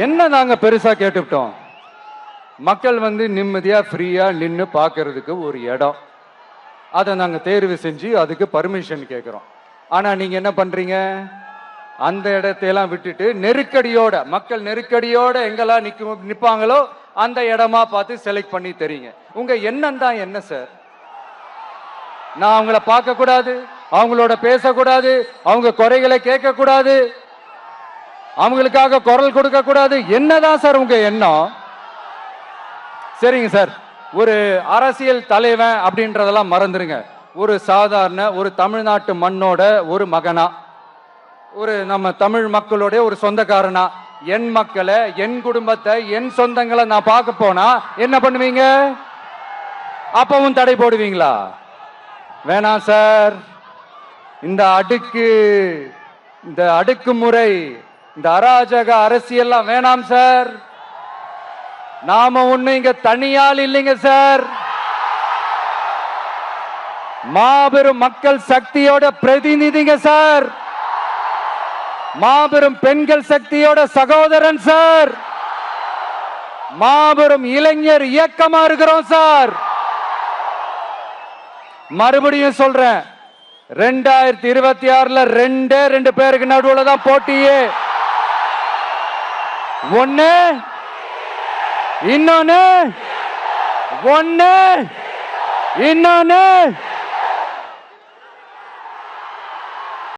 என்ன நாங்க பெருசா கேட்டுவிட்டோம்? மக்கள் வந்து நிம்மதியா ஃப்ரீயா நின்று பார்க்கறதுக்கு ஒரு இடம், அதை நாங்க தேர்வு செஞ்சு அதுக்கு பர்மிஷன் கேட்கிறோம். ஆனா நீங்க என்ன பண்றீங்க? அந்த இடத்தையெல்லாம் விட்டுட்டு நெருக்கடியோட, மக்கள் நெருக்கடியோட எங்கெல்லாம் நிப்பாங்களோ அந்த இடமா பார்த்து செலக்ட் பண்ணி தெரியுங்க. உங்க எண்ணம் தான் என்ன சார்? நான் அவங்கள பார்க்க கூடாது, அவங்களோட பேசக்கூடாது, அவங்க குறைகளை கேட்க கூடாது, அவங்களுக்காக குரல் கொடுக்க கூடாது, என்னதான் சார் உங்க எண்ணம்? சரிங்க சார், ஒரு அரசியல் தலைவன் அப்படின்றதெல்லாம் மறந்துருங்க. ஒரு சாதாரண ஒரு தமிழ்நாட்டு மண்ணோட ஒரு மகனா, ஒரு நம்ம தமிழ் மக்களுடைய ஒரு சொந்தக்காரனா, என் மக்களை, என் குடும்பத்தை, என் சொந்தங்களை நான் பார்க்க போனா என்ன பண்ணுவீங்க? அப்பவும் தடை போடுவீங்களா? வேணாம் சார். இந்த அடுக்குமுறை, இந்த அராஜக அரசியல்லாம் வேணாம் சார். நாம ஒண்ணு இங்க தனியால் இல்லைங்க சார், மாபெரும் மக்கள் சக்தியோட பிரதிநிதிங்க சார், மாபெரும் பெண்கள் சக்தியோட சகோதரன் சார், மாபெரும் இளைஞர் இயக்கமா இருக்கிறோம் சார். மறுபடியும் சொல்றேன், 2026 ரெண்டு பேருக்கு நடுவுல தான் போட்டியே. ஒண்ணு இன்னொன்னு